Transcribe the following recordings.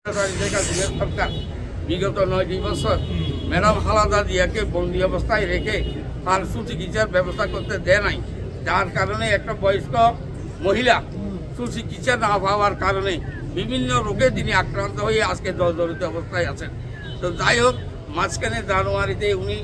সরকার বিগত 9 বছর ম্যাডাম খালেদা জিয়াকে বন্দি অবস্থায় রেখে তার সুচিকিৎসার ব্যবস্থা করতে দেয় নাই, যার কারণে একটা বয়স্ক মহিলা সুচিকিৎসা না পাওয়ার কারণে বিভিন্ন রোগে তিনি আক্রান্ত হয়ে আজকে জর্জরিত অবস্থায় আছেন। তো যাই হোক, মাঝখানে জানুয়ারিতে উনি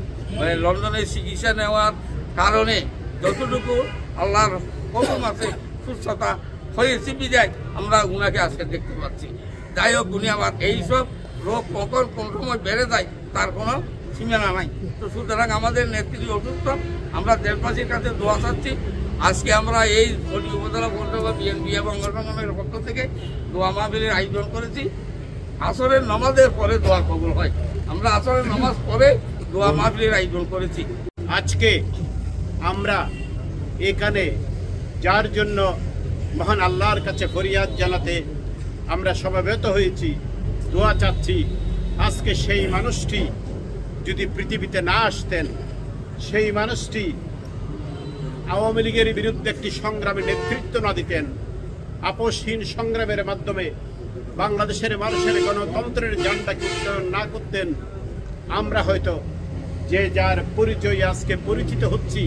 লন্ডনে চিকিৎসা নেওয়ার কারণে যতটুকু আল্লাহর হুকুম আছে সুস্থতা হয়েছে বিদায় আমরা উনাকে আজকে দেখতে পাচ্ছি। যাই হোক, উনি আবার এইসব রোগ কখন কোন সময় বেড়ে যায় তার কোনো সীমানা নাই। তো সুতরাং আমাদের নেত্রী অসুস্থ, আমরা দেশবাসীর কাছে দোয়া চাচ্ছি। আজকে আমরা এই উপজেলা পৌরসভা বিএনপি এবং সংগঠনের পক্ষ থেকে দোয়া মাহফিলের আয়োজন করেছি। আসরের নামাজের পরে দোয়া কবুল হয়, আমরা আসরের নামাজ পরে দোয়া মাহফিলের আয়োজন করেছি। আজকে আমরা এখানে যার জন্য মহান আল্লাহর কাছে ফরিয়াদ জানাতে আমরা সমবেত হয়েছি, দোয়া চাচ্ছি, আজকে সেই মানুষটি যদি পৃথিবীতে না আসতেন, সেই মানুষটি আওয়ামী লীগের বিরুদ্ধে একটি সংগ্রামে নেতৃত্ব না দিতেন, আপোষহীন সংগ্রামের মাধ্যমে বাংলাদেশের মানুষের গণতন্ত্রের জানটাকে উত্তোলন না করতেন, আমরা হয়তো যে যার পরিচয় আজকে পরিচিত হচ্ছি,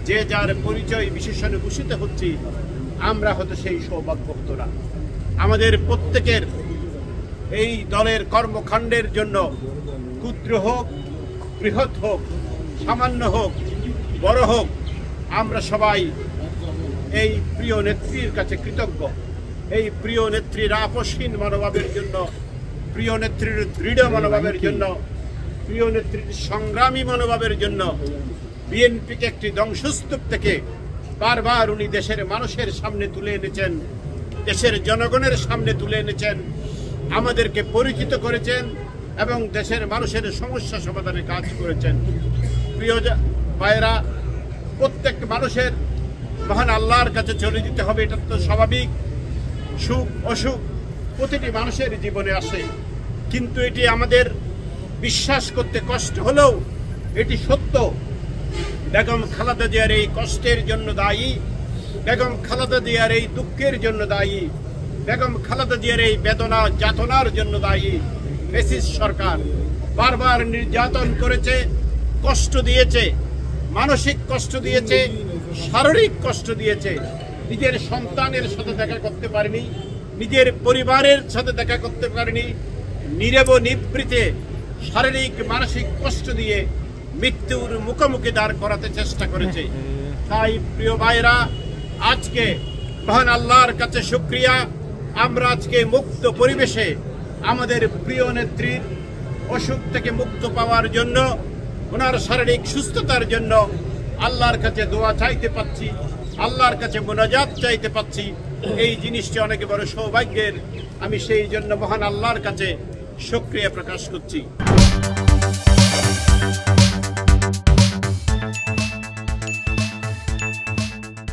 যে যার পরিচয় বিশেষণে ভূষিত হচ্ছি, আমরা হয়তো সেই সৌভাগ্য হতো না। আমাদের প্রত্যেকের এই দলের কর্মকাণ্ডের জন্য ক্ষুদ্র হোক, বৃহৎ হোক, সামান্য হোক, বড় হোক, আমরা সবাই এই প্রিয় নেত্রীর কাছে কৃতজ্ঞ। এই প্রিয় নেত্রীর আপোষহীন মনোভাবের জন্য, প্রিয় নেত্রীর দৃঢ় মনোভাবের জন্য, প্রিয় নেত্রীর সংগ্রামী মনোভাবের জন্য বিএনপিকে একটি ধ্বংসস্তূপ থেকে বারবার উনি দেশের মানুষের সামনে তুলে এনেছেন, দেশের জনগণের সামনে তুলে এনেছেন, আমাদেরকে পরিচিত করেছেন এবং দেশের মানুষের সমস্যা সমাধানে কাজ করেছেন। প্রিয় ভাইয়েরা, প্রত্যেক মানুষের মহান আল্লাহর কাছে চলে যেতে হবে, এটা তো স্বাভাবিক। সুখ অসুখ প্রতিটি মানুষের জীবনে আসে, কিন্তু এটি আমাদের বিশ্বাস করতে কষ্ট হলেও এটি সত্য। বেগম খালেদা জিয়ার এই কষ্টের জন্য দায়ী, বেগম খালেদা জিয়ার এই দুঃখের জন্য দায়ী, বেগম খালেদা জিয়ার এই বেদনা যাতনার জন্য দায়ী ফ্যাসিস্ট সরকার। বারবার নির্যাতন করেছে, কষ্ট দিয়েছে, মানসিক কষ্ট দিয়েছে, শারীরিক কষ্ট দিয়েছে। নিজের সন্তানের সাথে দেখা করতে পারেনি, নিজের পরিবারের সাথে দেখা করতে পারেনি, নীরব নিবৃতে শারীরিক মানসিক কষ্ট দিয়ে মৃত্যুর মুখোমুখি দাঁড় করাতে চেষ্টা করেছে। তাই প্রিয় ভাইরা, আজকে মহান আল্লাহর কাছে শুকরিয়া, আমরা আজকে মুক্ত পরিবেশে আমাদের প্রিয় নেত্রীর অসুখ থেকে মুক্ত পাওয়ার জন্য, ওনার শারীরিক সুস্থতার জন্য আল্লাহর কাছে দোয়া চাইতে পাচ্ছি, আল্লাহর কাছে মোনাজাত চাইতে পাচ্ছি। এই জিনিসটি অনেক বড় সৌভাগ্যের। আমি সেই জন্য মহান আল্লাহর কাছে শুকরিয়া প্রকাশ করছি।